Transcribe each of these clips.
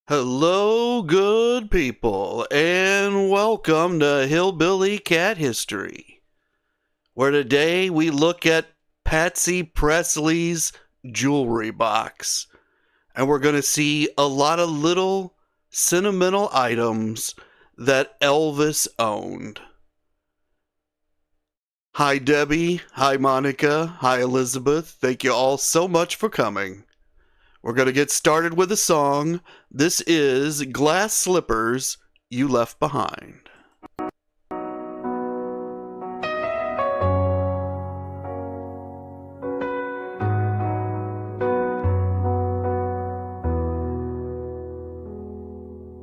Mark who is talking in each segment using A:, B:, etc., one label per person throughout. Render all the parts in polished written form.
A: Hello, good people, and welcome to Hillbilly Cat History, where today we look at Patsy Presley's jewelry box, and we're going to see a lot of little sentimental items that Elvis owned. Hi, Debbie. Hi, Monica. Hi, Elizabeth. Thank you all so much for coming. We're going to get started with a song. This is Glass Slippers You Left Behind.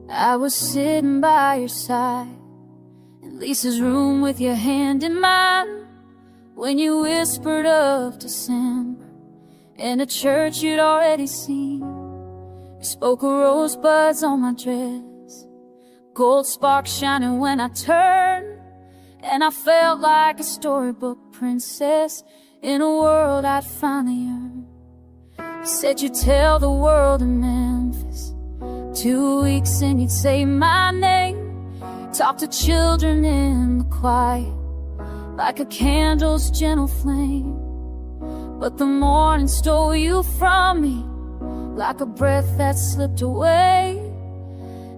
B: I was sitting by your side in Lisa's room with your hand in mine when you whispered of December in a church you'd already seen. You spoke of rosebuds on my dress, gold sparks shining when I turned, and I felt like a storybook princess in a world I'd finally earned. You said you'd tell the world in Memphis, 2 weeks and you'd say my name. Talk to children in the quiet like a candle's gentle flame. But the morning stole you from me like a breath that slipped away,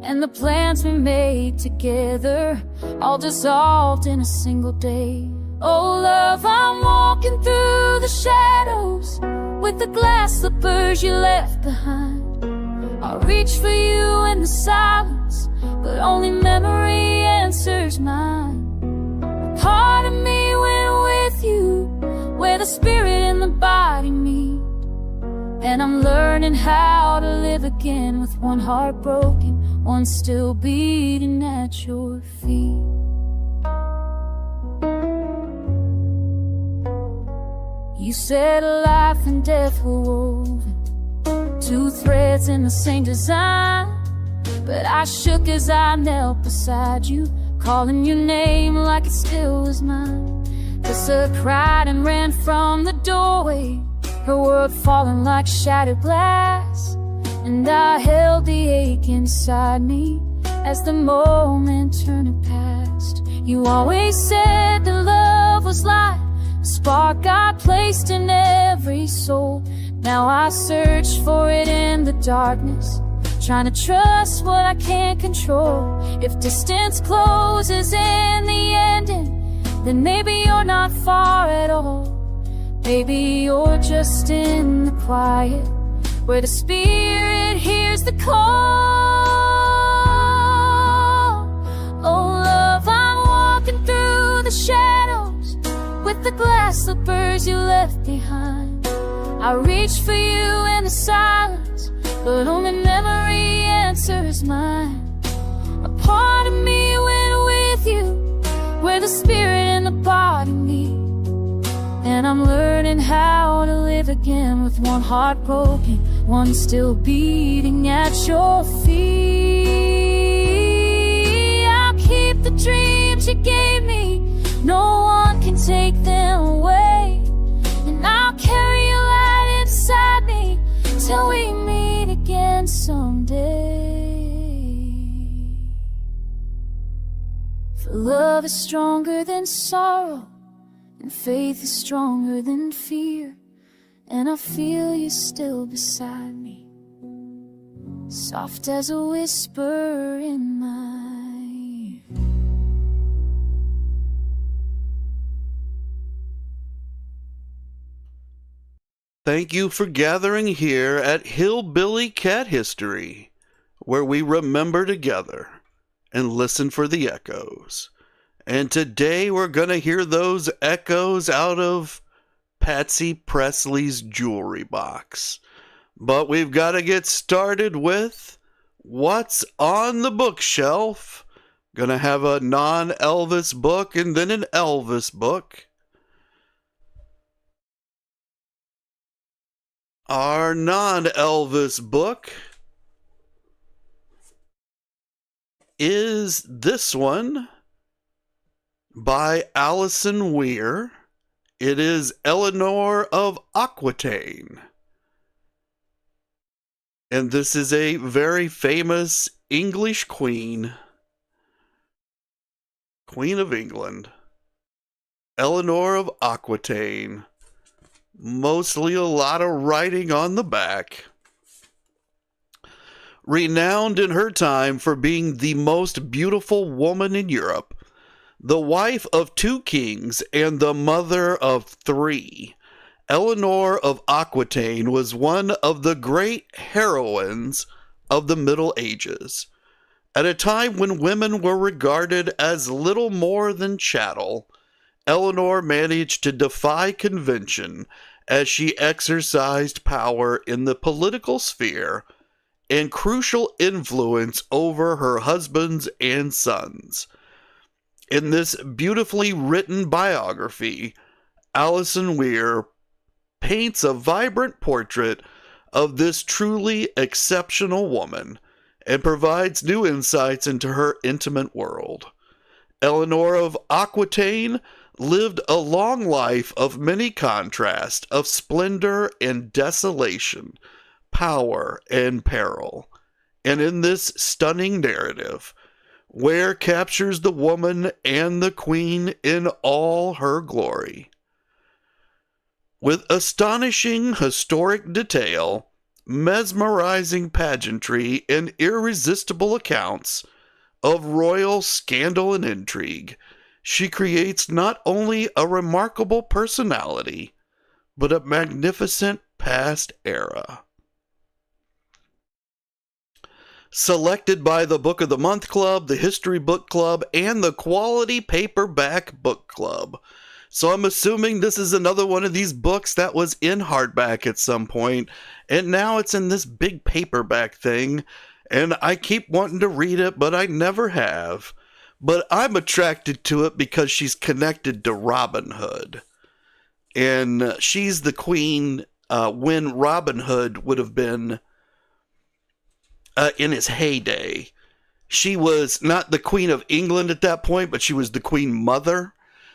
B: and the plans we made together all dissolved in a single day. Oh love, I'm walking through the shadows with the glass slippers you left behind. I'll reach for you in the silence, but only memory answers mine. A part of me went with you where the spirit and the body meet, and I'm learning how to live again with one heart broken, one still beating at your feet. You said life and death were woven, two threads in the same design, but I shook as I knelt beside you, calling your name like it still was mine. Lisa cried and ran from the doorway, her world falling like shattered glass, and I held the ache inside me as the moment turned and passed. You always said that love was light, a spark God placed in every soul. Now I search for it in the darkness, trying to trust what I can't control. If distance closes in the ending, then maybe you're not far at all. Maybe you're just in the quiet where the spirit hears the call. Oh love, I'm walking through the shadows with the glass slippers you left behind. I reach for you in the silence, but only memory answers mine. A part of me went with you where the spirit and the body meet, and I'm learning how to live again with one heart broken, one still beating at your feet. I'll keep the dreams you gave me, no one can take them away, and I'll carry your light inside me till we meet again someday. For love is stronger than sorrow, and faith is stronger than fear, and I feel you still beside me, soft as a whisper in my ear.
A: Thank you for gathering here at Hillbilly Cat History, where we remember together and listen for the echoes. And today we're going to hear those echoes out of Patsy Presley's jewelry box. But we've got to get started with what's on the bookshelf. Gonna have a non-Elvis book and then an Elvis book. Our non-Elvis book is this one by Alison Weir. It is Eleanor of Aquitaine. And this is a very famous English queen, Queen of England, Eleanor of Aquitaine. Mostly a lot of writing on the back. Renowned in her time for being the most beautiful woman in Europe, the wife of 2 kings and the mother of 3, Eleanor of Aquitaine was one of the great heroines of the Middle Ages, at a time when women were regarded as little more than chattel. Eleanor managed to defy convention as she exercised power in the political sphere and crucial influence over her husbands and sons. In this beautifully written biography, Alison Weir paints a vibrant portrait of this truly exceptional woman and provides new insights into her intimate world. Eleanor of Aquitaine lived a long life of many contrasts, of splendor and desolation, power and peril. And in this stunning narrative, Ware captures the woman and the queen in all her glory. With astonishing historic detail, mesmerizing pageantry, and irresistible accounts of royal scandal and intrigue, she creates not only a remarkable personality, but a magnificent past era. Selected by the Book of the Month Club, the History Book Club, and the Quality Paperback Book Club. So I'm assuming this is another one of these books that was in hardback at some point, and now it's in this big paperback thing, and I keep wanting to read it, but I never have. But I'm attracted to it because she's connected to Robin Hood. And she's the queen when Robin Hood would have been in his heyday. She was not the Queen of England at that point, but she was the Queen Mother.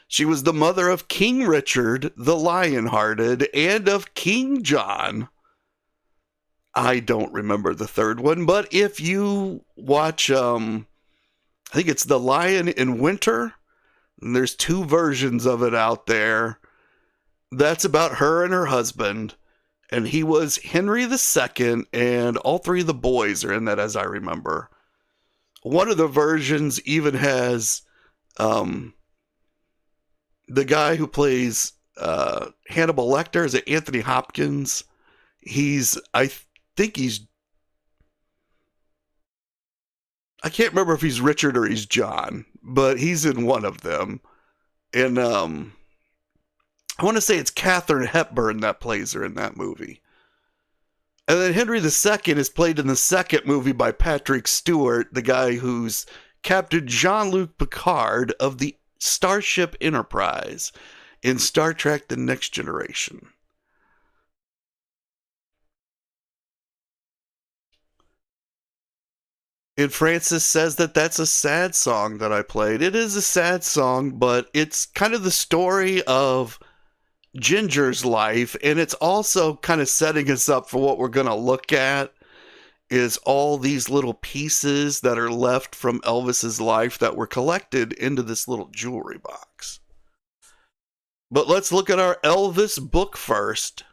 A: She was the mother of King Richard, the Lion-Hearted, and of King John. I don't remember the third one, but if you watch, I think it's The Lion in Winter, and there's 2 versions of it out there. That's about her and her husband, and he was Henry II, and all 3 of the boys are in that, as I remember. One of the versions even has the guy who plays Hannibal Lecter. Is it Anthony Hopkins? I can't remember if he's Richard or he's John, but he's in one of them. And I want to say it's Katharine Hepburn that plays her in that movie. And then Henry II is played in the second movie by Patrick Stewart, the guy who's Captain Jean-Luc Picard of the Starship Enterprise in Star Trek: The Next Generation. And Francis says that that's a sad song that I played. It is a sad song, but it's kind of the story of Ginger's life, and it's also kind of setting us up for what we're going to look at is all these little pieces that are left from Elvis's life that were collected into this little jewelry box. But let's look at our Elvis book first.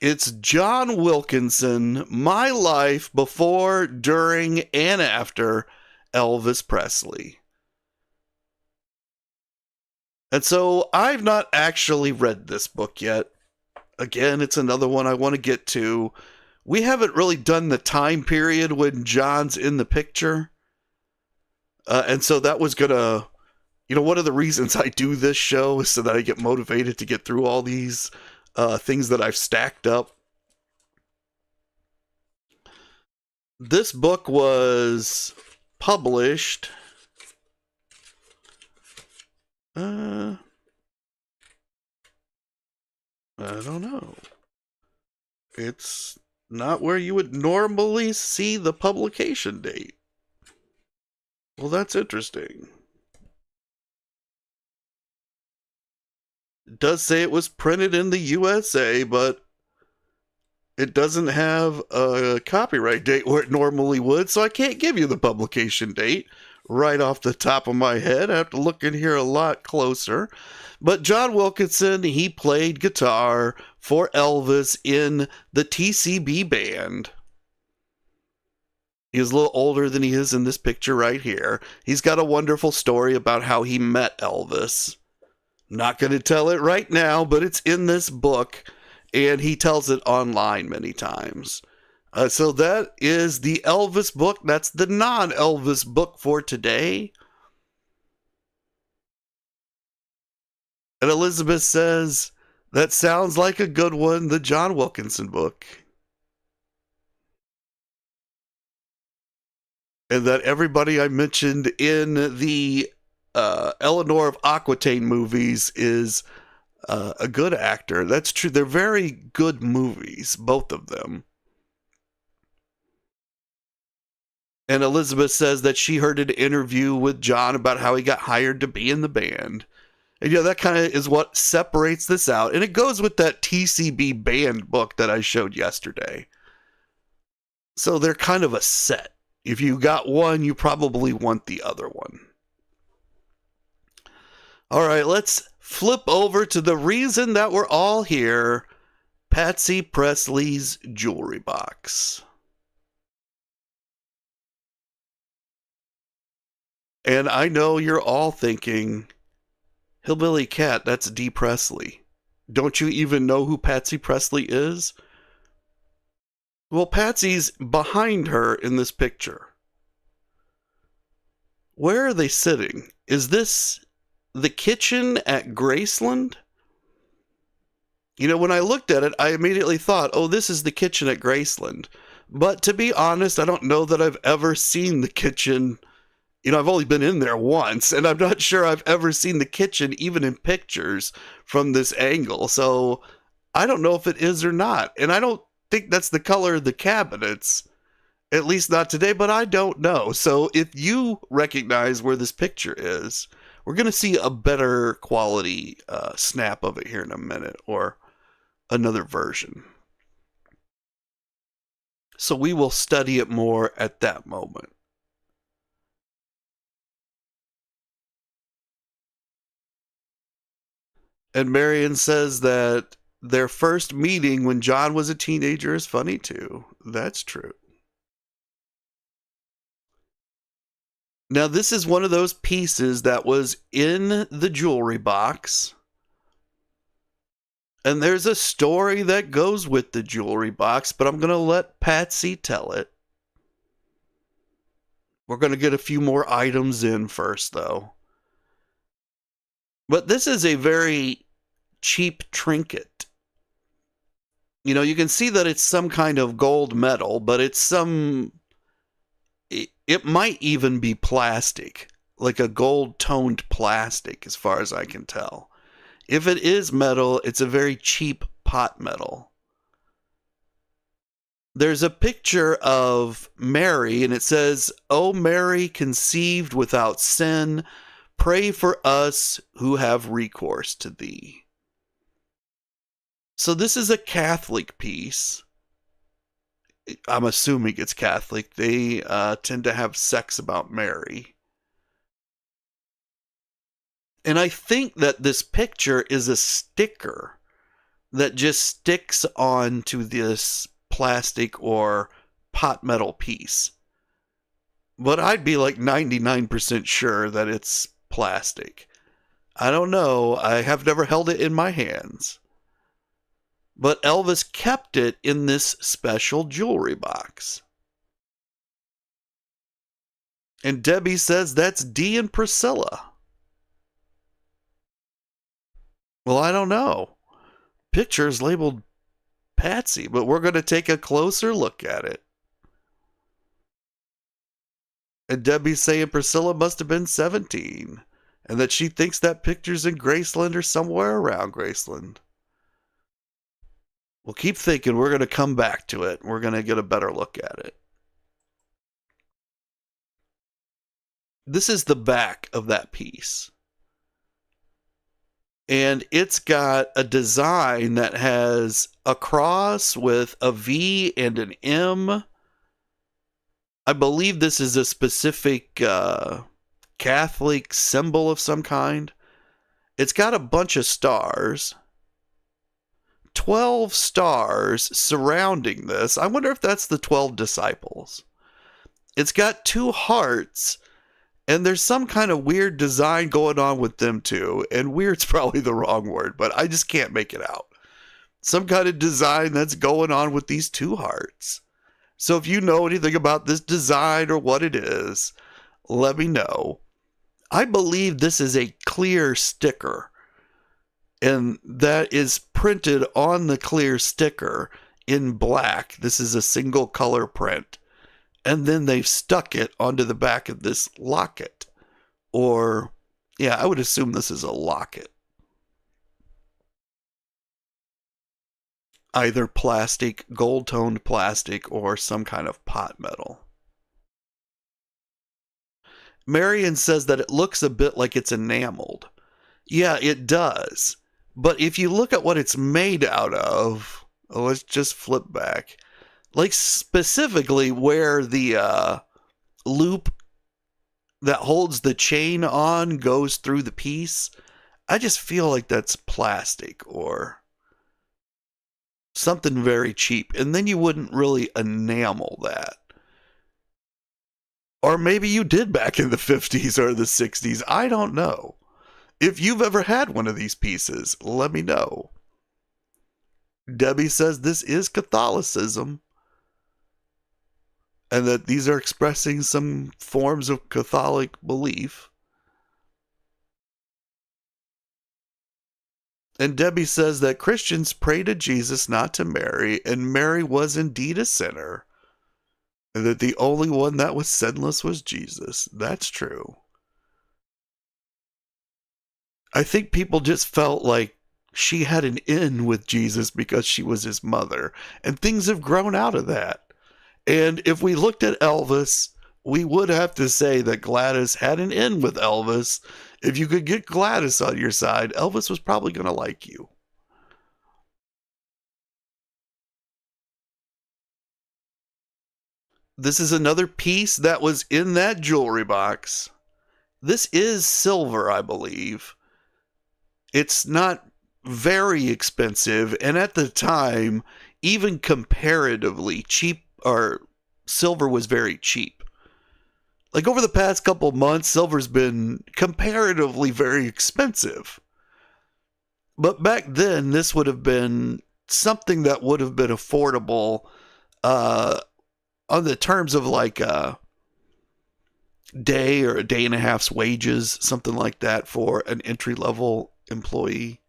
A: It's John Wilkinson, My Life Before, During, and After Elvis Presley. And so I've not actually read this book yet. Again, it's another one I want to get to. We haven't really done the time period when John's in the picture. And so that was going to, one of the reasons I do this show is so that I get motivated to get through all these things that I've stacked up. This book was published I don't know. It's not where you would normally see the publication date. Well, that's interesting. It does say it was printed in the USA, but It doesn't have a copyright date where it normally would, so I can't give you the publication date right off the top of my head. I have to look in here a lot closer. But John Wilkinson, he played guitar for Elvis in the TCB band. He's a little older than he is in this picture right here. He's got a wonderful story about how he met Elvis. Not going to tell it right now, but it's in this book, and he tells it online many times. So that is the Elvis book. That's the non-Elvis book for today. And Elizabeth says, that sounds like a good one, the John Wilkinson book. And that everybody I mentioned in the Eleanor of Aquitaine movies is a good actor. That's true. They're very good movies, both of them. And Elizabeth says that she heard an interview with John about how he got hired to be in the band. And that kind of is what separates this out. And it goes with that TCB band book that I showed yesterday. So they're kind of a set. If you got one, you probably want the other one. All right, let's flip over to the reason that we're all here, Patsy Presley's jewelry box. And I know you're all thinking, Hillbilly Cat, that's Dee Presley. Don't you even know who Patsy Presley is? Well, Patsy's behind her in this picture. Where are they sitting? Is this the kitchen at Graceland? When I looked at it, I immediately thought, oh, this is the kitchen at Graceland. But to be honest, I don't know that I've ever seen the kitchen. I've only been in there once, and I'm not sure I've ever seen the kitchen, even in pictures, from this angle. So I don't know if it is or not. And I don't think that's the color of the cabinets, at least not today, but I don't know. So if you recognize where this picture is, we're going to see a better quality snap of it here in a minute, or another version. So we will study it more at that moment. And Marion says that their first meeting when John was a teenager is funny too. That's true. Now, this is one of those pieces that was in the jewelry box. And there's a story that goes with the jewelry box, but I'm going to let Patsy tell it. We're going to get a few more items in first, though. But this is a very cheap trinket. You can see that it's some kind of gold metal, but it's it might even be plastic, like a gold-toned plastic, as far as I can tell. If it is metal, it's a very cheap pot metal. There's a picture of Mary, and it says, "O Mary, conceived without sin, pray for us who have recourse to thee." So this is a Catholic piece. I'm assuming it's Catholic. They tend to have sex about Mary. And I think that this picture is a sticker that just sticks onto this plastic or pot metal piece. But I'd be like 99% sure that it's plastic. I don't know. I have never held it in my hands. But Elvis kept it in this special jewelry box. And Debbie says that's Dee and Priscilla. Well, I don't know. Picture's labeled Patsy, but we're going to take a closer look at it. And Debbie's saying Priscilla must have been 17, and that she thinks that picture's in Graceland or somewhere around Graceland. We'll keep thinking. We're going to come back to it. We're going to get a better look at it. This is the back of that piece. And it's got a design that has a cross with a V and an M. I believe this is a specific Catholic symbol of some kind. It's got a bunch of stars. 12 stars surrounding this. I wonder if that's the 12 disciples. It's got 2 hearts, and there's some kind of weird design going on with them too. And weird's probably the wrong word, but I just can't make it out. Some kind of design that's going on with these 2 hearts. So if you know anything about this design or what it is, let me know. I believe this is a clear sticker, and that is printed on the clear sticker in black. This is a single color print. And then they've stuck it onto the back of this locket. Or, yeah, I would assume this is a locket. Either plastic, gold-toned plastic, or some kind of pot metal. Marion says that it looks a bit like it's enameled. Yeah, it does. But if you look at what it's made out of, let's just flip back. Like specifically where the loop that holds the chain on goes through the piece, I just feel like that's plastic or something very cheap. And then you wouldn't really enamel that. Or maybe you did back in the 50s or the 60s. I don't know. If you've ever had one of these pieces, let me know. Debbie says this is Catholicism, and that these are expressing some forms of Catholic belief. And Debbie says that Christians pray to Jesus, not to Mary, and Mary was indeed a sinner, and that the only one that was sinless was Jesus. That's true. I think people just felt like she had an in with Jesus because she was his mother, and things have grown out of that. And if we looked at Elvis, we would have to say that Gladys had an in with Elvis. If you could get Gladys on your side, Elvis was probably going to like you. This is another piece that was in that jewelry box. This is silver, I believe. It's not very expensive, and at the time, even comparatively cheap, or silver was very cheap. Like over the past couple months, silver's been comparatively very expensive. But back then, this would have been something that would have been affordable on the terms of like a day or a day and a half's wages, something like that for an entry-level employee.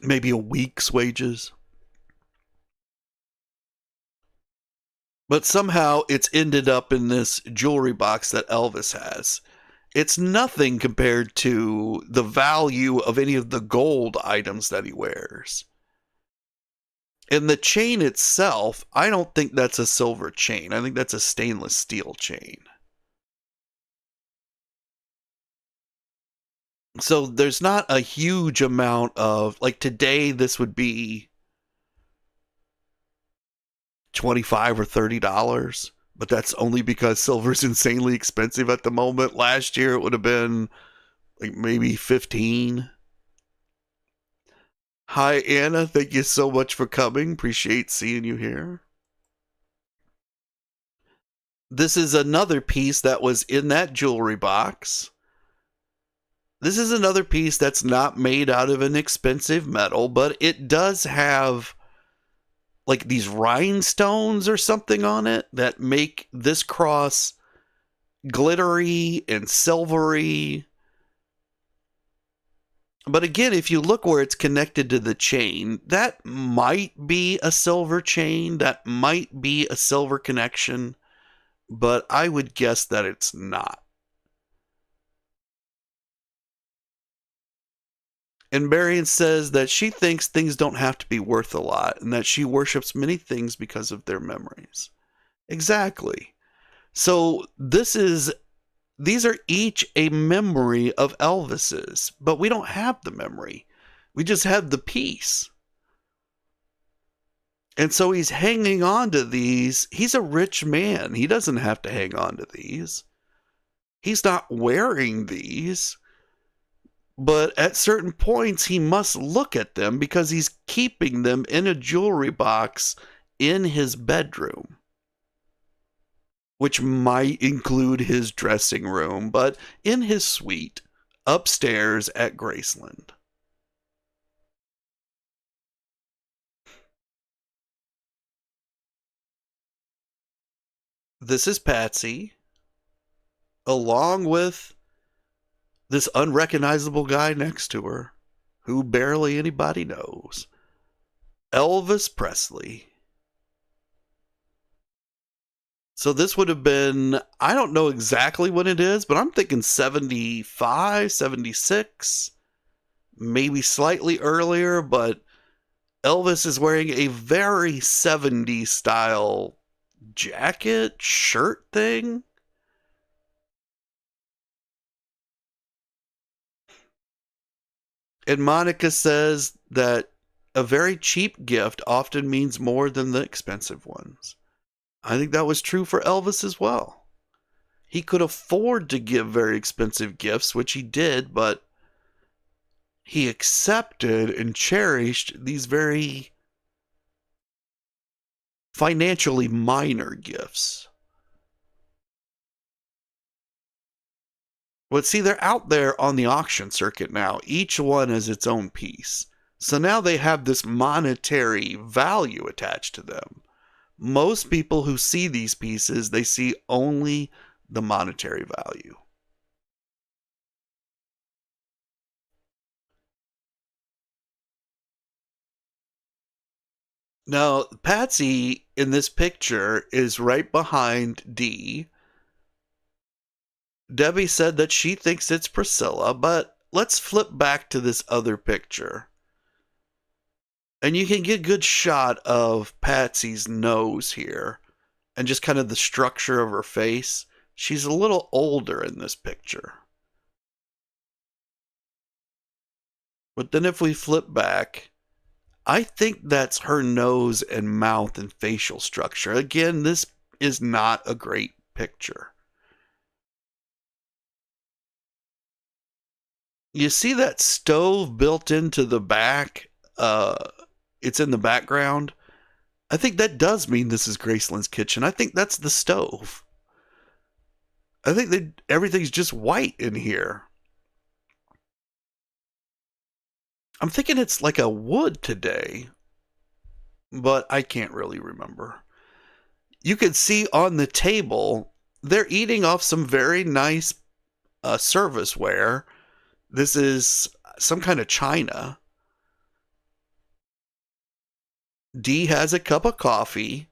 A: Maybe a week's wages. But somehow it's ended up in this jewelry box that Elvis has. It's nothing compared to the value of any of the gold items that he wears. And the chain itself, I don't think that's a silver chain. I think that's a stainless steel chain. So there's not a huge amount of, like today, this would be $25 or $30, but that's only because silver's insanely expensive at the moment. Last year it would have been like maybe 15. Hi Anna, thank you so much for coming. Appreciate seeing you here. This is another piece that was in that jewelry box. This is another piece that's not made out of an expensive metal, but it does have like these rhinestones or something on it that make this cross glittery and silvery. But again, if you look where it's connected to the chain, that might be a silver chain, that might be a silver connection, but I would guess that it's not. And Marion says that she thinks things don't have to be worth a lot and that she worships many things because of their memories. Exactly. So these are each a memory of Elvis's, but we don't have the memory. We just have the piece. And so he's hanging on to these. He's a rich man. He doesn't have to hang on to these. He's not wearing these. But at certain points, he must look at them because he's keeping them in a jewelry box in his bedroom, which might include his dressing room, but in his suite upstairs at Graceland. This is Patsy, along with this unrecognizable guy next to her, who barely anybody knows. Elvis Presley. So this would have been, I don't know exactly when it is, but I'm thinking 75, 76, maybe slightly earlier, but Elvis is wearing a very 70s style jacket, shirt thing. And Monica says that a very cheap gift often means more than the expensive ones. I think that was true for Elvis as well. He could afford to give very expensive gifts, which he did, but he accepted and cherished these very financially minor gifts. But see, they're out there on the auction circuit now. Each one has its own piece. So now they have this monetary value attached to them. Most people who see these pieces, they see only the monetary value. Now, Patsy in this picture is right behind Dee. Debbie said that she thinks it's Priscilla, but let's flip back to this other picture. And you can get a good shot of Patsy's nose here and just kind of the structure of her face. She's a little older in this picture. But then if we flip back, I think that's her nose and mouth and facial structure. Again, this is not a great picture. You see that stove built into the back? It's in the background. I think that does mean this is Graceland's kitchen. I think that's the stove. I think that everything's just white in here. I'm thinking it's like a wood today, but I can't really remember. You can see on the table, they're eating off some very nice serviceware. This is some kind of china. Dee has a cup of coffee.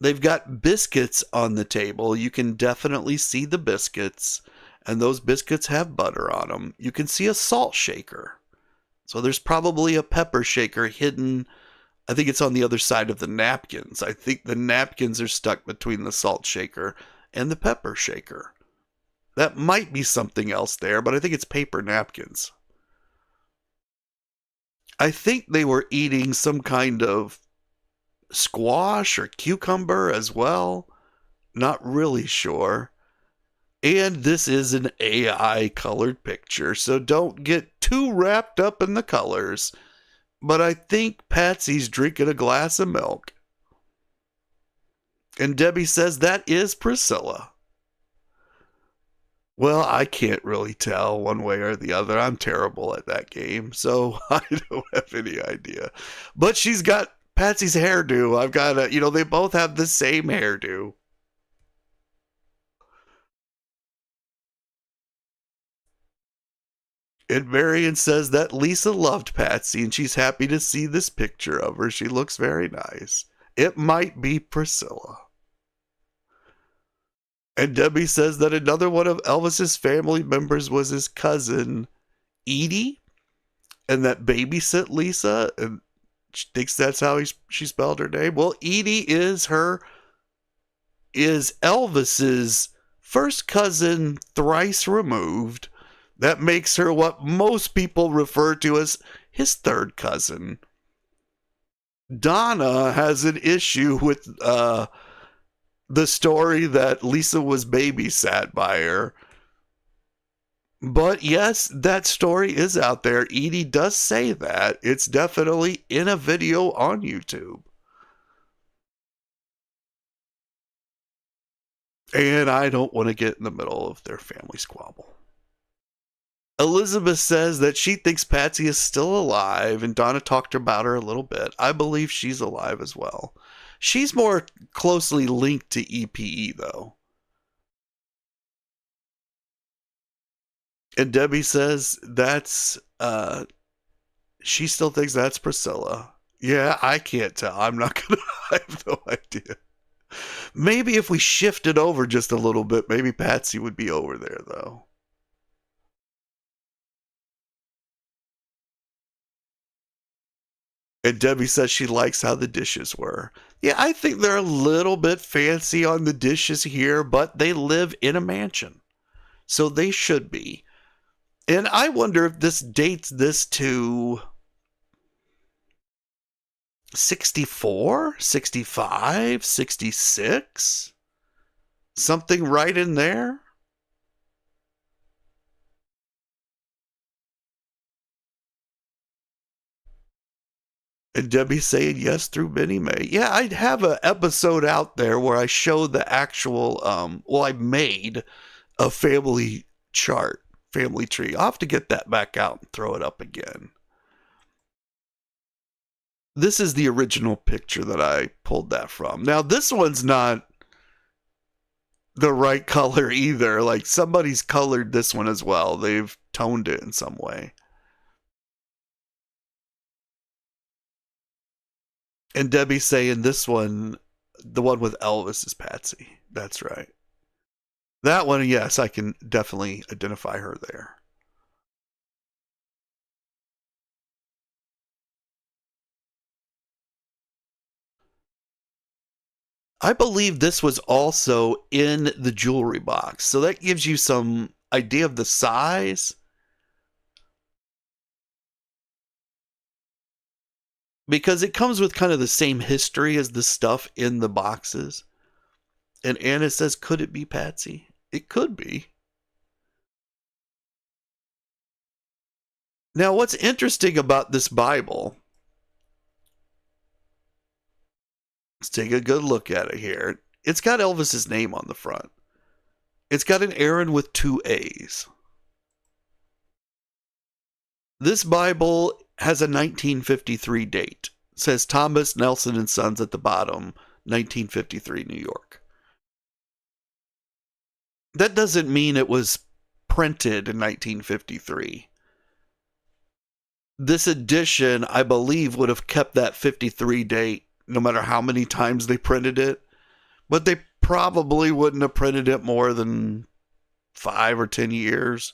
A: They've got biscuits on the table. You can definitely see the biscuits, and those biscuits have butter on them. You can see a salt shaker. So there's probably a pepper shaker hidden. I think it's on the other side of the napkins. I think the napkins are stuck between the salt shaker and the pepper shaker. That might be something else there, but I think it's paper napkins. I think they were eating some kind of squash or cucumber as well. Not really sure. And this is an AI colored picture, so don't get too wrapped up in the colors. But I think Patsy's drinking a glass of milk. And Debbie says that is Priscilla. Well, I can't really tell one way or the other. I'm terrible at that game, so I don't have any idea. But she's got Patsy's hairdo. I've got they both have the same hairdo. And Marion says that Lisa loved Patsy and she's happy to see this picture of her. She looks very nice. It might be Priscilla. And Debbie says that another one of Elvis's family members was his cousin, Edie, and that babysit Lisa, and she thinks that's how she spelled her name. Well, Edie is her is Elvis's first cousin thrice removed. That makes her what most people refer to as his third cousin. Donna has an issue with the story that Lisa was babysat by her. But yes, that story is out there. Edie does say that. It's definitely in a video on YouTube. And I don't want to get in the middle of their family squabble. Elizabeth says that she thinks Patsy is still alive, and Donna talked about her a little bit. I believe she's alive as well. She's more closely linked to EPE, though. And Debbie says that's, she still thinks that's Priscilla. Yeah, I can't tell. I'm not going to, I have no idea. Maybe if we shifted over just a little bit, maybe Patsy would be over there, though. And Debbie says she likes how the dishes were. Yeah, I think they're a little bit fancy on the dishes here, but they live in a mansion. So they should be. And I wonder if this dates this to 64, 65, 66? Something right in there? And Debbie saying yes through Minnie May. Yeah, I'd have an episode out there where I show the actual, I made a family chart, family tree. I'll have to get that back out and throw it up again. This is the original picture that I pulled that from. Now, this one's not the right color either. Like, somebody's colored this one as well. They've toned it in some way. And Debbie saying this one, the one with Elvis, is Patsy. That's right. That one, yes, I can definitely identify her there. I believe this was also in the jewelry box. So that gives you some idea of the size. Because it comes with kind of the same history as the stuff in the boxes. And Anna says, could it be Patsy? It could be. Now, what's interesting about this Bible, let's take a good look at it here. It's got Elvis's name on the front. It's got an Aaron with 2 A's. This Bible has a 1953 date. It says Thomas Nelson and Sons at the bottom, 1953, New York. That doesn't mean it was printed in 1953. This edition, I believe, would have kept that 53 date no matter how many times they printed it. But they probably wouldn't have printed it more than 5 or 10 years.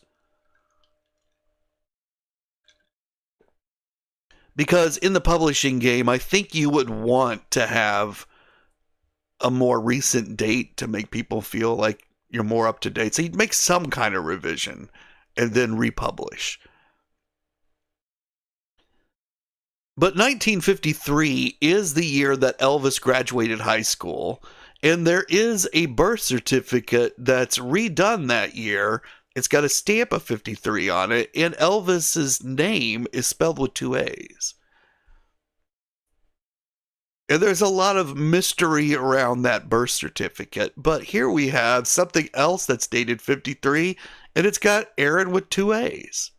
A: Because in the publishing game, I think you would want to have a more recent date to make people feel like you're more up to date. So you'd make some kind of revision and then republish. But 1953 is the year that Elvis graduated high school, and there is a birth certificate that's redone that year. It's got a stamp of 53 on it, and Elvis's name is spelled with 2 A's. And there's a lot of mystery around that birth certificate, but here we have something else that's dated 53, and it's got Aaron with 2 A's.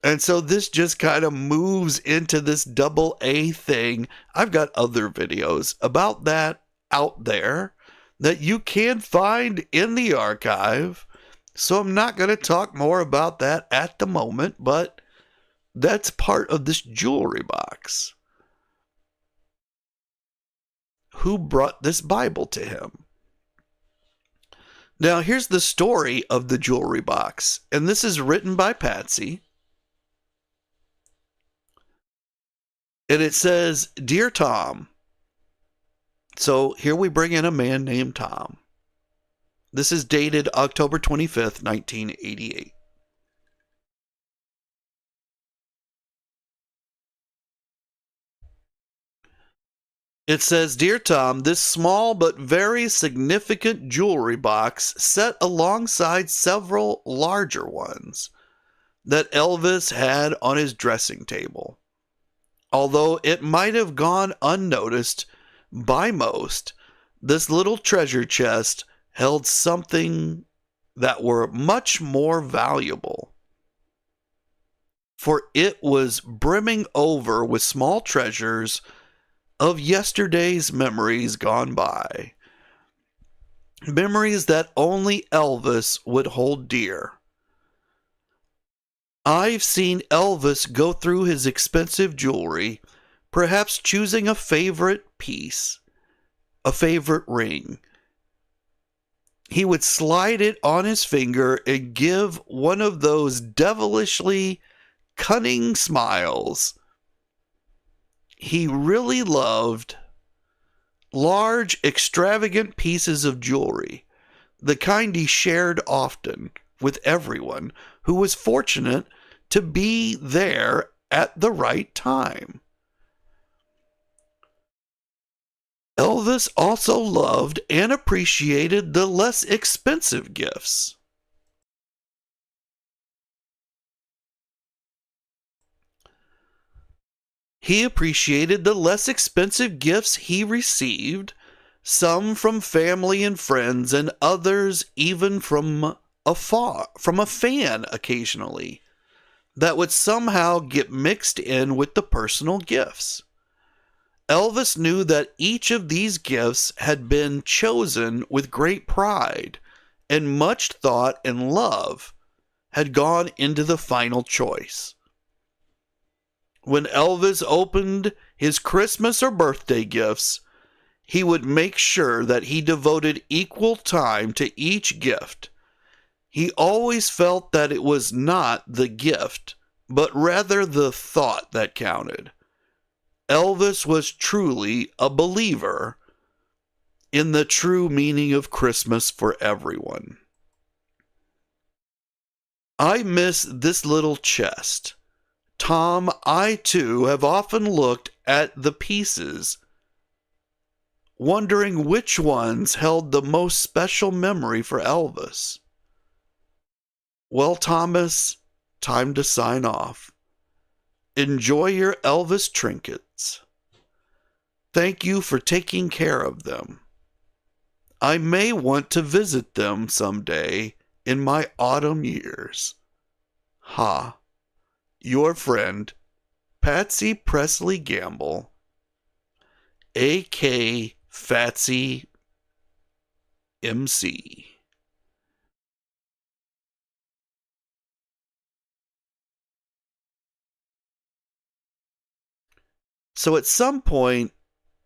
A: And so this just kind of moves into this double A thing. I've got other videos about that out there that you can find in the archive. So I'm not going to talk more about that at the moment, but that's part of this jewelry box. Who brought this Bible to him? Now, here's the story of the jewelry box, and this is written by Patsy. And it says, Dear Tom, So here we bring in a man named Tom. This is dated October 25th, 1988. It says, "Dear Tom, this small but very significant jewelry box set alongside several larger ones that Elvis had on his dressing table. Although it might have gone unnoticed by most, this little treasure chest held something that were much more valuable. For it was brimming over with small treasures of yesterday's memories gone by. Memories that only Elvis would hold dear. I've seen Elvis go through his expensive jewelry, perhaps choosing a favorite piece, a favorite ring. He would slide it on his finger and give one of those devilishly cunning smiles. He really loved large, extravagant pieces of jewelry, the kind he shared often with everyone who was fortunate to be there at the right time. Elvis also loved and appreciated the less expensive gifts. He appreciated the less expensive gifts he received, some from family and friends, and others even from a fan occasionally, that would somehow get mixed in with the personal gifts. Elvis knew that each of these gifts had been chosen with great pride, and much thought and love had gone into the final choice. When Elvis opened his Christmas or birthday gifts, he would make sure that he devoted equal time to each gift. He always felt that it was not the gift, but rather the thought that counted. Elvis was truly a believer in the true meaning of Christmas for everyone. I miss this little chest. Tom, I too have often looked at the pieces, wondering which ones held the most special memory for Elvis. Well, Thomas, time to sign off. Enjoy your Elvis trinkets. Thank you for taking care of them. I may want to visit them someday in my autumn years. Ha. Your friend, Patsy Presley Gamble, A.K. Fatsy MC. So at some point,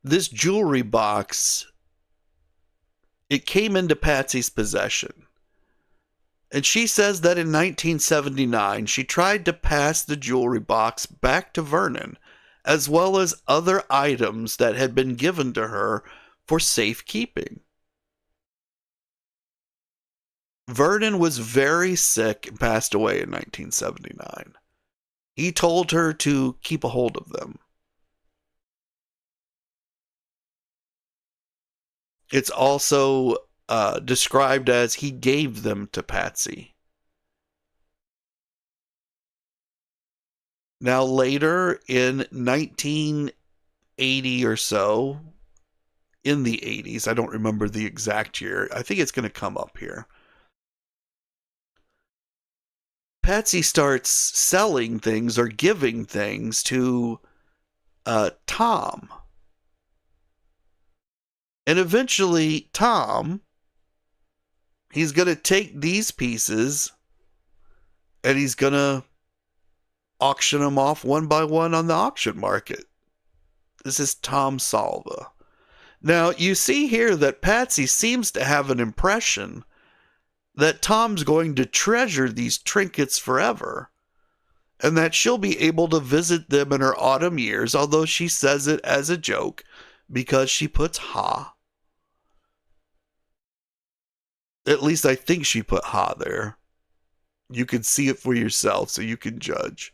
A: this jewelry box, it came into Patsy's possession. And she says that in 1979, she tried to pass the jewelry box back to Vernon, as well as other items that had been given to her for safekeeping. Vernon was very sick and passed away in 1979. He told her to keep a hold of them. It's also described as he gave them to Patsy. Now later in 1980 or so, in the 80s, I don't remember the exact year, I think it's going to come up here, Patsy starts selling things or giving things to Tom. And eventually Tom, he's going to take these pieces and he's going to auction them off one by one on the auction market. This is Tom Salva. Now, you see here that Patsy seems to have an impression that Tom's going to treasure these trinkets forever, and that she'll be able to visit them in her autumn years, although she says it as a joke, because she puts ha. At least I think she put ha there. You can see it for yourself, so you can judge.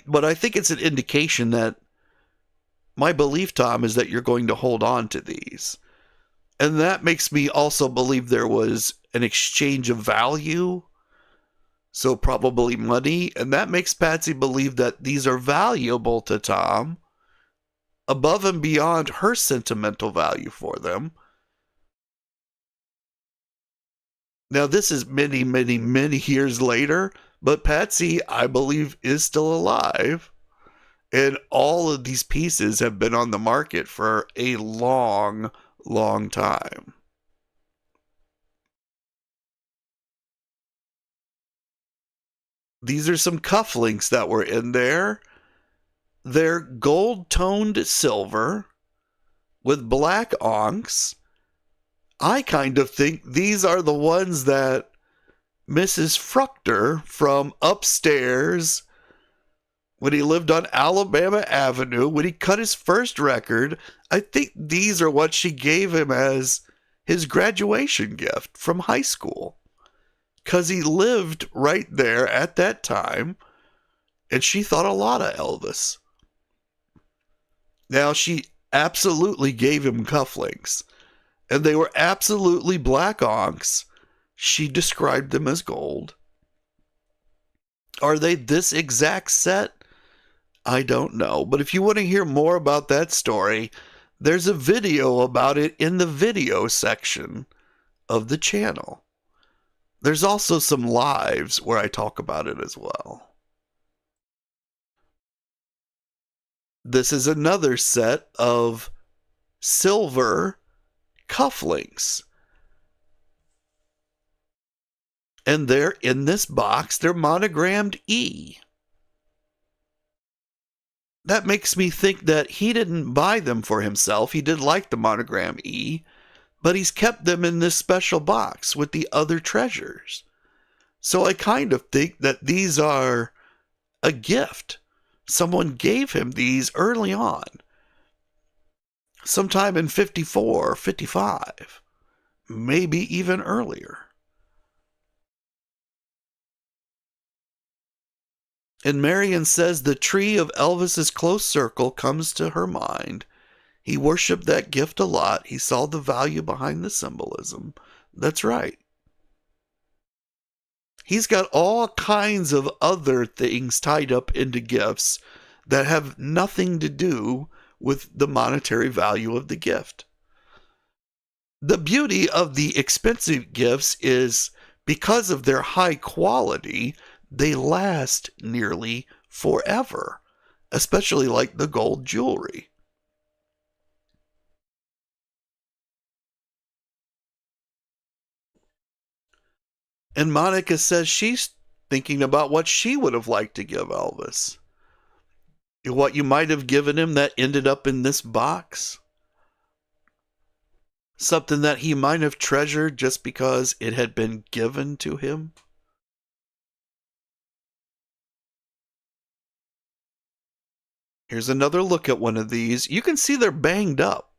A: But I think it's an indication that my belief, Tom, is that you're going to hold on to these. And that makes me also believe there was an exchange of value, so probably money. And that makes Patsy believe that these are valuable to Tom above and beyond her sentimental value for them. Now, this is many, many, many years later, but Patsy, I believe, is still alive. And all of these pieces have been on the market for a long, long time. These are some cufflinks that were in there. They're gold-toned silver with black onks. I kind of think these are the ones that Mrs. Fruchter from upstairs, when he lived on Alabama Avenue, when he cut his first record, I think these are what she gave him as his graduation gift from high school. Because he lived right there at that time, and she thought a lot of Elvis. Now, she absolutely gave him cufflinks, and they were absolutely black onks. She described them as gold. Are they this exact set? I don't know. But if you want to hear more about that story, there's a video about it in the video section of the channel. There's also some lives where I talk about it as well. This is another set of silver cufflinks. And they're in this box. They're monogrammed E. That makes me think that he didn't buy them for himself. He did like the monogram E, but he's kept them in this special box with the other treasures. So I kind of think that these are a gift. Someone gave him these early on, sometime in 54 or 55, maybe even earlier. And Marion says the tree of Elvis's close circle comes to her mind. He worshipped that gift a lot. He saw the value behind the symbolism. That's right. He's got all kinds of other things tied up into gifts that have nothing to do with the monetary value of the gift. The beauty of the expensive gifts is because of their high quality, they last nearly forever, especially like the gold jewelry. And Monica says she's thinking about what she would have liked to give Elvis. What you might have given him that ended up in this box. Something that he might have treasured just because it had been given to him. Here's another look at one of these. You can see they're banged up.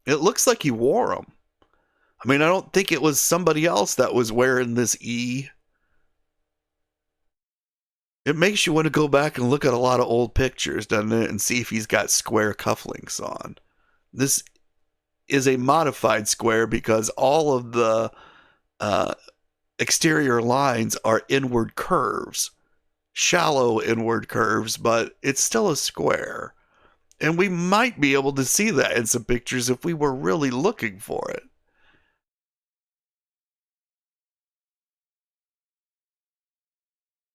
A: It looks like he wore them. I mean, I don't think it was somebody else that was wearing this E. It makes you want to go back and look at a lot of old pictures, doesn't it? And see if he's got square cufflinks on. This is a modified square because all of the exterior lines are inward curves. Shallow inward curves, but it's still a square. And we might be able to see that in some pictures if we were really looking for it.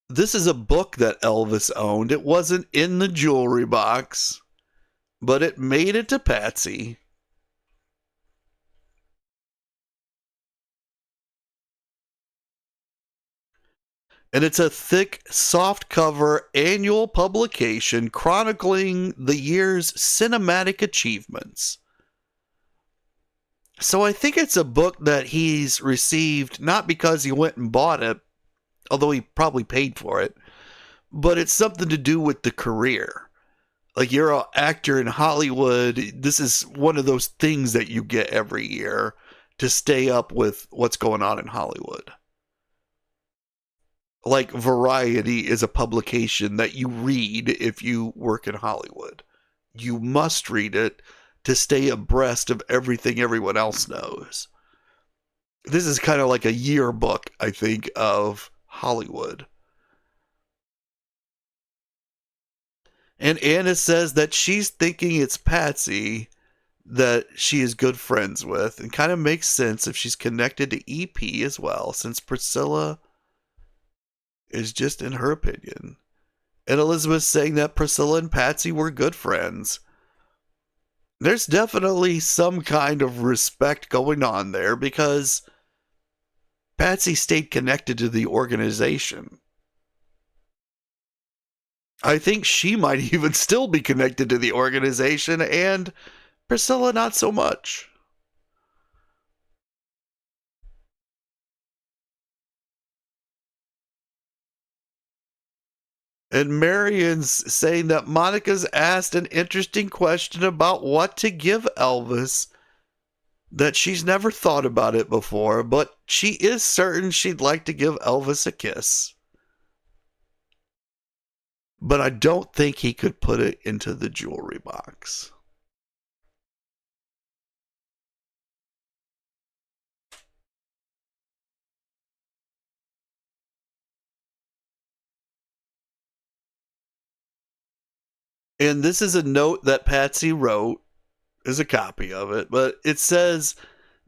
A: This is a book that Elvis owned. It wasn't in the jewelry box, but it made it to Patsy. And it's a thick, soft-cover annual publication chronicling the year's cinematic achievements. So I think it's a book that he's received not because he went and bought it, although he probably paid for it, but it's something to do with the career Like, you're an actor in Hollywood. This is one of those things that you get every year to stay up with what's going on in Hollywood. Like, Variety is a publication that you read if you work in Hollywood. You must read it to stay abreast of everything everyone else knows. This is kind of like a yearbook, I think, of Hollywood. And Anna says that she's thinking it's Patsy that she is good friends with, and kind of makes sense if she's connected to EP as well, since Priscilla is just in her opinion. And Elizabeth saying that Priscilla and Patsy were good friends. There's definitely some kind of respect going on there because Patsy stayed connected to the organization. I think she might even still be connected to the organization, and Priscilla not so much. And Marion's saying that Monica's asked an interesting question about what to give Elvis, that she's never thought about it before, but she is certain she'd like to give Elvis a kiss. But I don't think he could put it into the jewelry box. And this is a note that Patsy wrote. Is a copy of it, but it says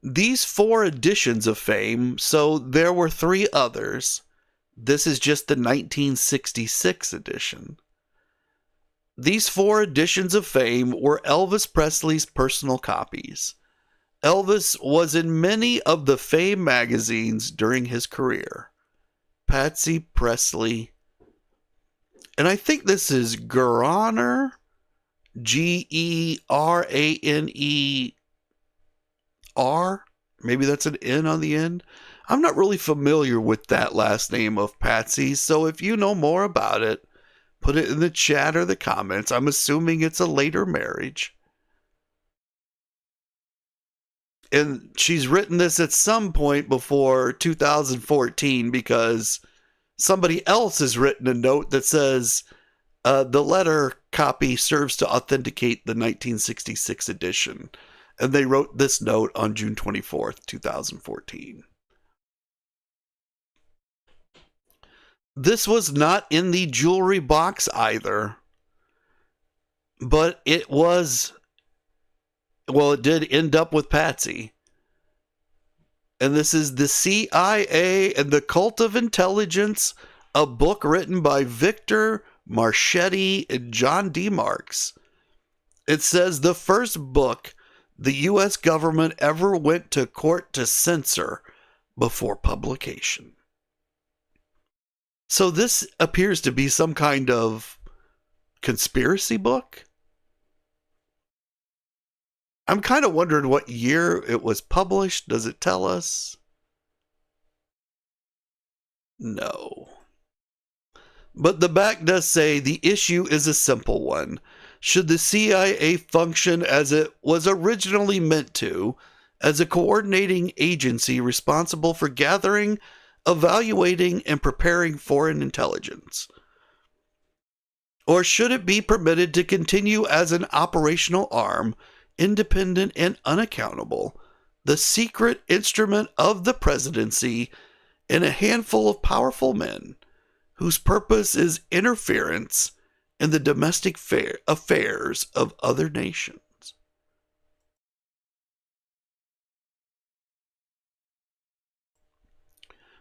A: these 4 editions of Fame, so there were 3 others. This is just the 1966 edition. These 4 editions of Fame were Elvis Presley's personal copies. Elvis was in many of the Fame magazines during his career. Patsy Presley. And I think this is Geraner. Geraner. Maybe that's an N on the end. I'm not really familiar with that last name of Patsy, so if you know more about it, put it in the chat or the comments. I'm assuming it's a later marriage. And she's written this at some point before 2014 because somebody else has written a note that says the letter copy serves to authenticate the 1966 edition. And they wrote this note on June 24th, 2014. This was not in the jewelry box either. But it was, well, it did end up with Patsy. And this is The CIA and the Cult of Intelligence, a book written by Victor Marchetti and John D. Marks. It says the first book the U.S. government ever went to court to censor before publication. So this appears to be some kind of conspiracy book. I'm kind of wondering what year it was published. Does it tell us? No. But the back does say the issue is a simple one. Should the CIA function as it was originally meant to, as a coordinating agency responsible for gathering, evaluating, and preparing foreign intelligence? Or should it be permitted to continue as an operational arm, independent and unaccountable, the secret instrument of the presidency and a handful of powerful men whose purpose is interference in the domestic affairs of other nations?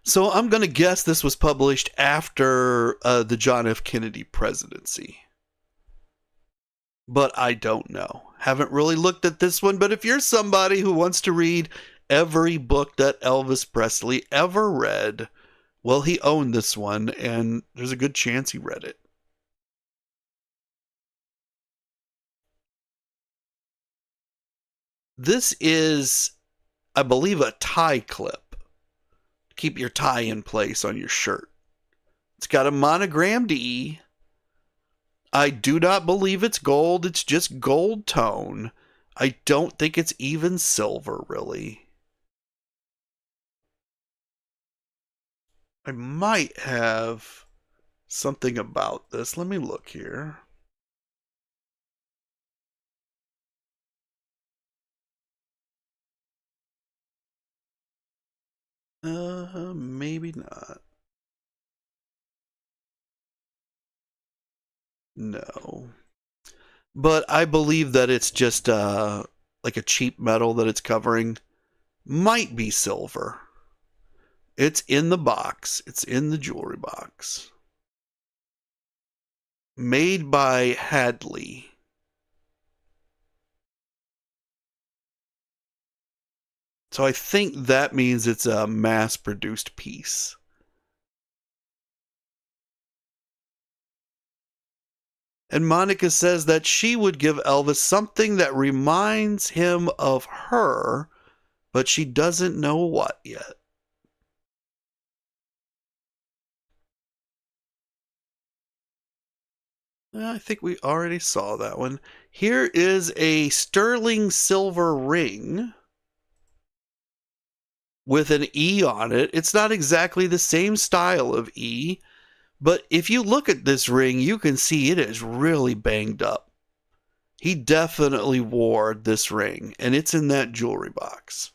A: So I'm going to guess this was published after the John F. Kennedy presidency. But I don't know. Haven't really looked at this one, but if you're somebody who wants to read every book that Elvis Presley ever read, well, he owned this one, and there's a good chance he read it. This is, I believe, a tie clip. Keep your tie in place on your shirt. It's got a monogrammed E. I do not believe it's gold. It's just gold tone. I don't think it's even silver, really. I might have something about this. Let me look here. Maybe not. No. But I believe that it's just like a cheap metal that it's covering. Might be silver. It's in the box. It's in the jewelry box. Made by Hadley. So I think that means it's a mass produced piece. And Monica says that she would give Elvis something that reminds him of her, but she doesn't know what yet. I think we already saw that one. Here is a sterling silver ring with an E on it. It's not exactly the same style of E, but if you look at this ring, you can see it is really banged up. He definitely wore this ring, and it's in that jewelry box.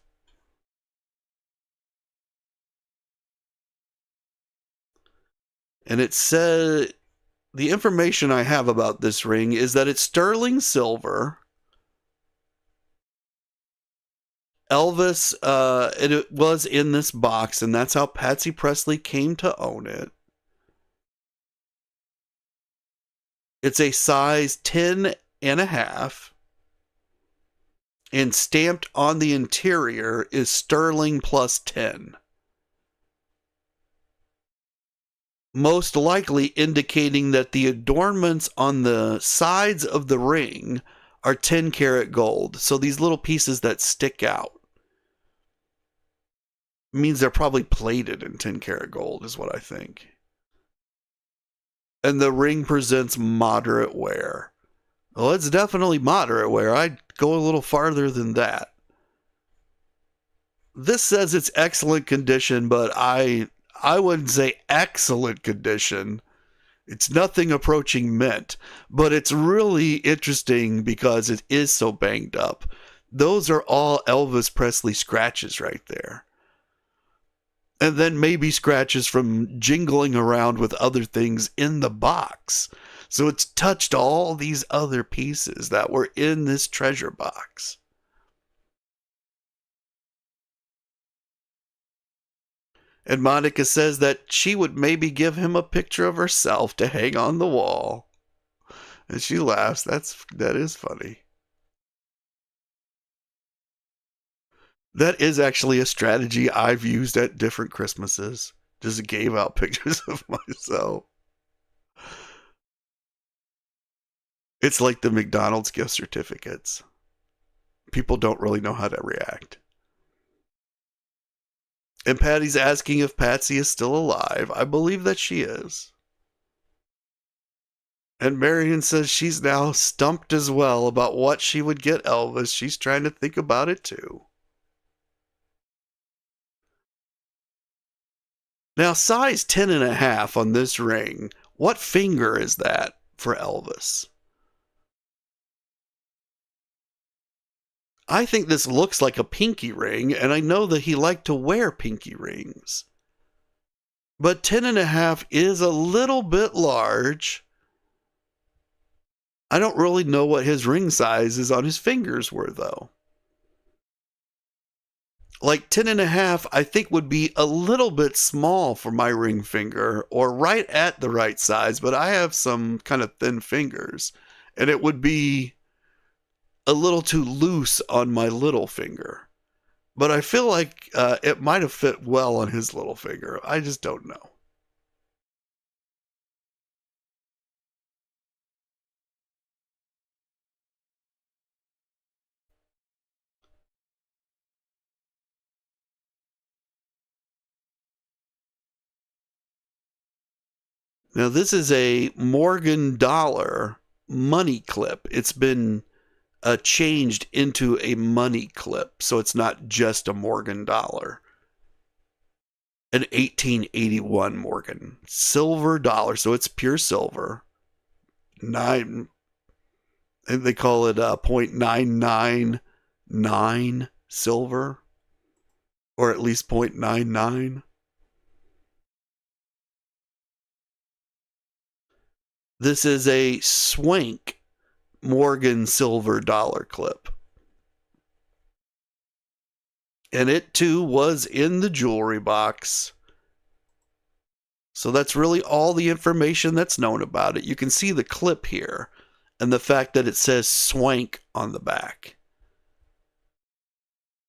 A: And it said the information I have about this ring is that it's sterling silver. Elvis, it was in this box, and that's how Patsy Presley came to own it. It's a size 10 and a half, and stamped on the interior is sterling plus 10. Most likely indicating that the adornments on the sides of the ring are 10 karat gold. So these little pieces that stick out means they're probably plated in 10 karat gold, is what I think. And the ring presents moderate wear. Well, it's definitely moderate wear. I'd go a little farther than that. This says it's excellent condition, but I wouldn't say excellent condition. It's nothing approaching mint, but it's really interesting because it is so banged up. Those are all Elvis Presley scratches right there. And then maybe scratches from jingling around with other things in the box. So it's touched all these other pieces that were in this treasure box. And Monica says that she would maybe give him a picture of herself to hang on the wall. And she laughs. That is funny. That is actually a strategy I've used at different Christmases. Just gave out pictures of myself. It's like the McDonald's gift certificates. People don't really know how to react. And Patty's asking if Patsy is still alive. I believe that she is. And Marion says she's now stumped as well about what she would get Elvis. She's trying to think about it too. Now, size 10 and a half on this ring. What finger is that for Elvis? I think this looks like a pinky ring, and I know that he liked to wear pinky rings. But 10 and a half is a little bit large. I don't really know what his ring sizes on his fingers were, though. Like 10 and a half, I think would be a little bit small for my ring finger, or right at the right size, but I have some kind of thin fingers, and it would be a little too loose on my little finger. But I feel like it might have fit well on his little finger. I just don't know. Now, this is a Morgan dollar money clip. It's been changed into a money clip, so it's not just a Morgan dollar. An 1881 Morgan silver dollar, so it's pure silver. And they call it 0.999 silver, or at least 0.99. This is a Swank Morgan silver dollar clip. And it too was in the jewelry box. So that's really all the information that's known about it. You can see the clip here and the fact that it says Swank on the back.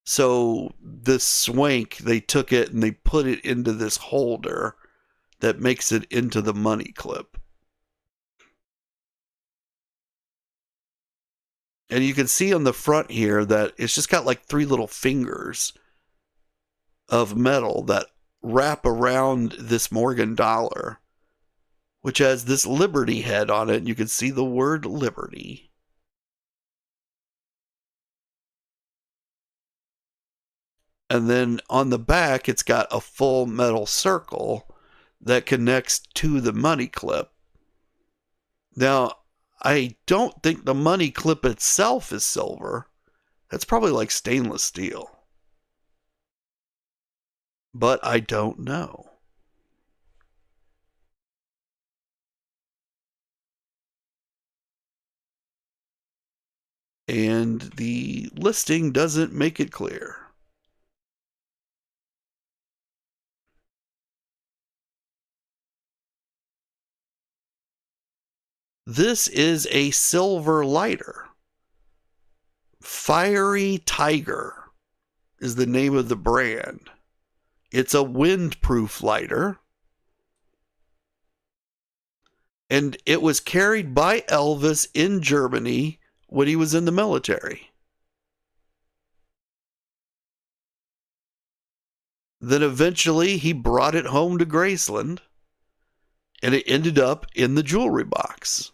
A: So this Swank, they took it and they put it into this holder that makes it into the money clip. And you can see on the front here that it's just got like 3 little fingers of metal that wrap around this Morgan dollar, which has this Liberty head on it. And you can see the word Liberty. And then on the back, it's got a full metal circle that connects to the money clip. Now, I don't think the money clip itself is silver. That's probably like stainless steel. But I don't know. And the listing doesn't make it clear. This is a silver lighter. Fiery Tiger is the name of the brand. It's a windproof lighter. And it was carried by Elvis in Germany when he was in the military. Then eventually he brought it home to Graceland, and it ended up in the jewelry box.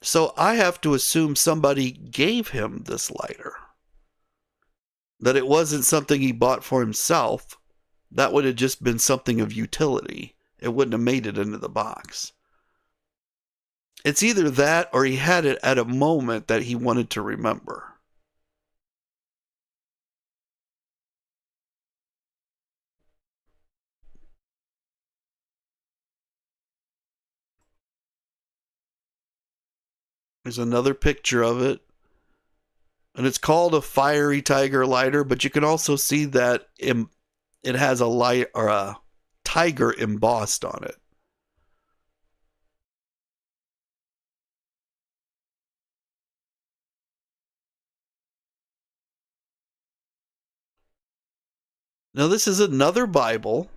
A: So I have to assume somebody gave him this lighter. That it wasn't something he bought for himself. That would have just been something of utility. It wouldn't have made it into the box. It's either that or he had it at a moment that he wanted to remember. There's another picture of it. And it's called a Fiery Tiger lighter, but you can also see that it has a light or a tiger embossed on it. Now this is another Bible.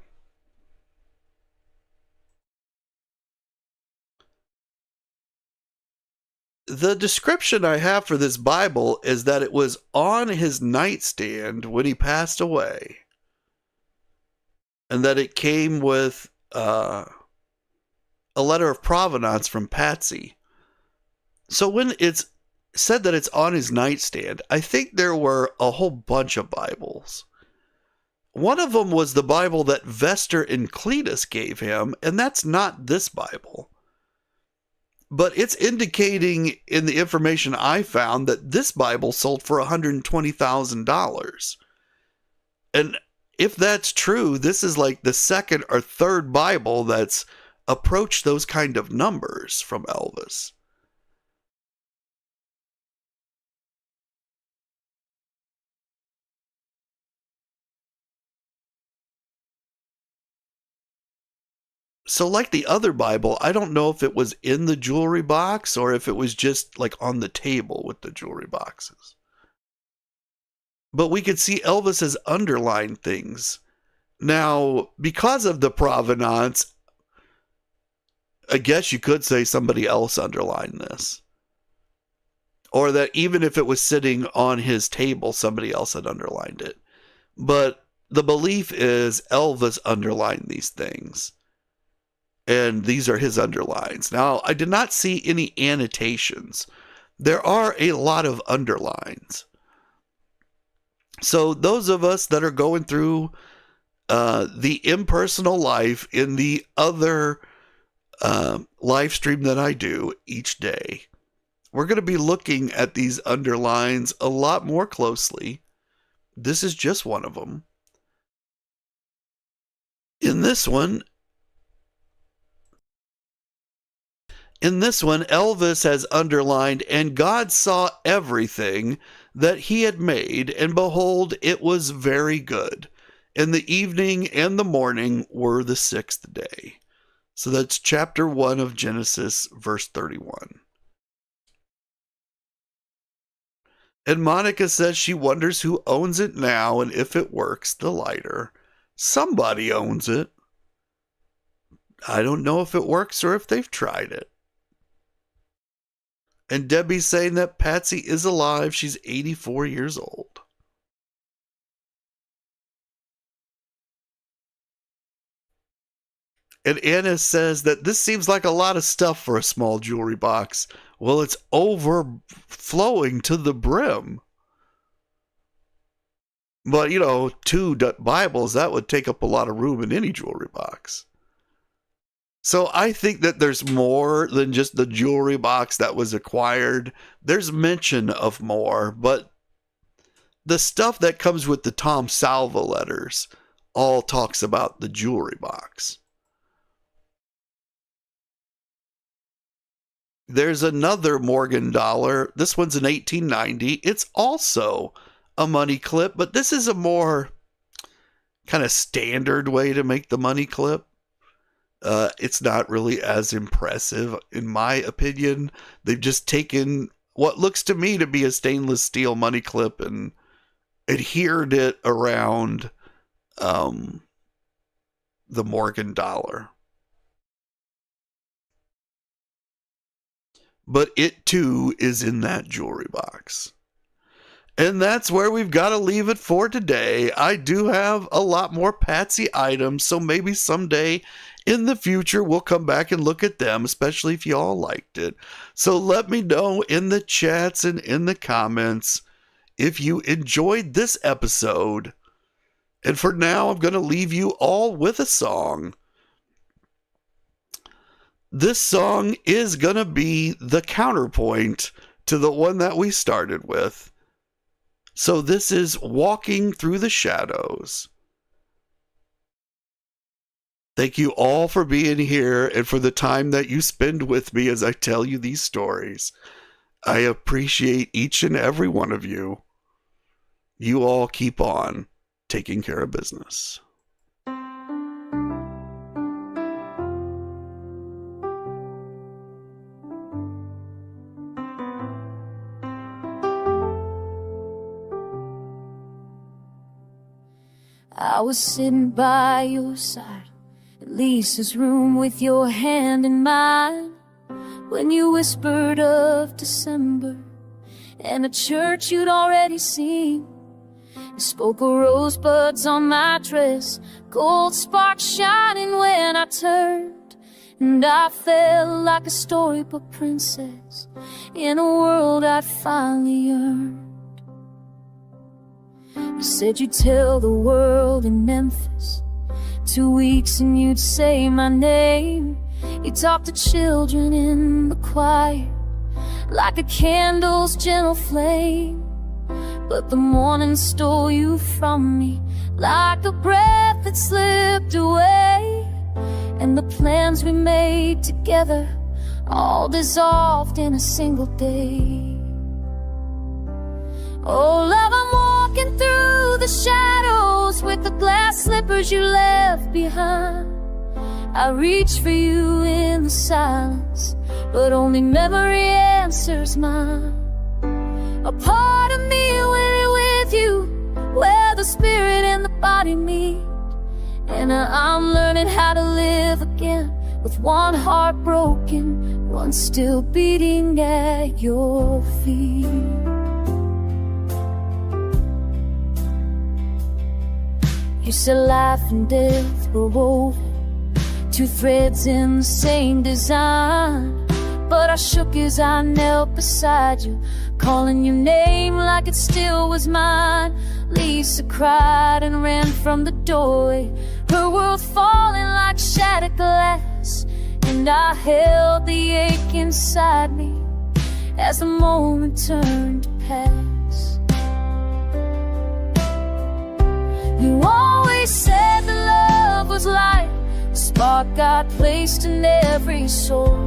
A: The description I have for this Bible is that it was on his nightstand when he passed away. And that it came with a letter of provenance from Patsy. So when it's said that it's on his nightstand, I think there were a whole bunch of Bibles. One of them was the Bible that Vester and Cletus gave him, and that's not this Bible. But it's indicating in the information I found that this Bible sold for $120,000. And if that's true, this is like the second or third Bible that's approached those kind of numbers from Elvis. So like the other Bible, I don't know if it was in the jewelry box or if it was just like on the table with the jewelry boxes. But we could see Elvis has underlined things. Now, because of the provenance, I guess you could say somebody else underlined this. Or that even if it was sitting on his table, somebody else had underlined it. But the belief is Elvis underlined these things. And these are his underlines. Now, I did not see any annotations. There are a lot of underlines. So those of us that are going through the impersonal life in the other live stream that I do each day, we're going to be looking at these underlines a lot more closely. This is just one of them. In this one, Elvis has underlined, "And God saw everything that he had made, and behold, it was very good. And the evening and the morning were the sixth day." So that's chapter 1 of Genesis, verse 31. And Monica says she wonders who owns it now and if it works, the lighter. Somebody owns it. I don't know if it works or if they've tried it. And Debbie's saying that Patsy is alive. She's 84 years old. And Anna says that this seems like a lot of stuff for a small jewelry box. Well, it's overflowing to the brim. But, 2 Bibles, that would take up a lot of room in any jewelry box. So I think that there's more than just the jewelry box that was acquired. There's mention of more, but the stuff that comes with the Tom Salva letters all talks about the jewelry box. There's another Morgan dollar. This one's an 1890. It's also a money clip, but this is a more kind of standard way to make the money clip. It's not really as impressive, in my opinion. They've just taken what looks to me to be a stainless steel money clip and adhered it around the Morgan dollar. But it too is in that jewelry box. And that's where we've got to leave it for today. I do have a lot more Patsy items, so maybe someday in the future we'll come back and look at them, especially if y'all liked it. So let me know in the chats and in the comments if you enjoyed this episode. And for now, I'm going to leave you all with a song. This song is going to be the counterpoint to the one that we started with. So this is Walking Through the Shadows. Thank you all for being here and for the time that you spend with me as I tell you these stories. I appreciate each and every one of you. You all keep on taking care of business.
B: I was sitting by your side at Lisa's room with your hand in mine when you whispered of December and a church you'd already seen. You spoke of rosebuds on my dress, gold sparks shining when I turned, and I felt like a storybook princess in a world I'd finally earned. You said you'd tell the world in Memphis, 2 weeks and you'd say my name. You talked to children in the choir like a candle's gentle flame, but the morning stole you from me like a breath that slipped away, and the plans we made together all dissolved in a single day. Oh love, I'm walking through the shadows with the glass slippers you left behind. I reach for you in the silence, but only memory answers mine. A part of me went with you where the spirit and the body meet, and I'm learning how to live again with one heart broken, one still beating at your feet. You said life and death were woven, two threads in the same design. But I shook as I knelt beside you, calling your name like it still was mine. Lisa cried and ran from the doorway, her world falling like shattered glass. And I held the ache inside me as the moment turned to pass. You always said that love was light, a spark God placed in every soul.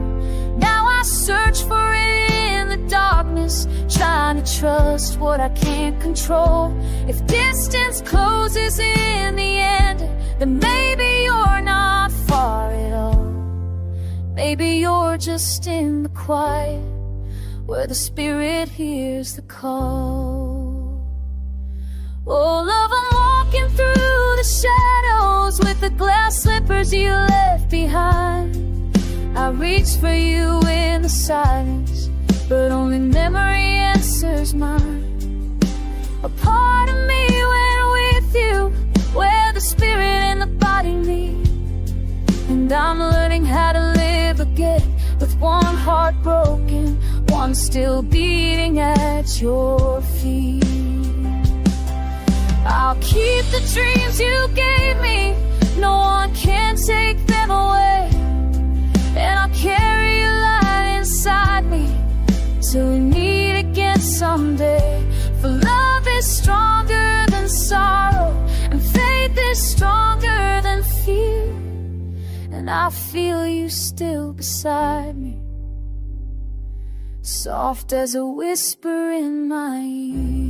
B: Now I search for it in the darkness, trying to trust what I can't control. If distance closes in the end, then maybe you're not far at all. Maybe you're just in the quiet, where the spirit hears the call. Oh love, I'm walking through the shadows with the glass slippers you left behind. I reach for you in the silence, but only memory answers mine. A part of me went with you, where the spirit and the body meet. And I'm learning how to live again, with one heart broken, one still beating at your feet. I'll keep the dreams you gave me, no one can take them away. And I'll carry your light inside me till we meet again someday. For love is stronger than sorrow, and faith is stronger than fear. And I feel you still beside me, soft as a whisper in my ear.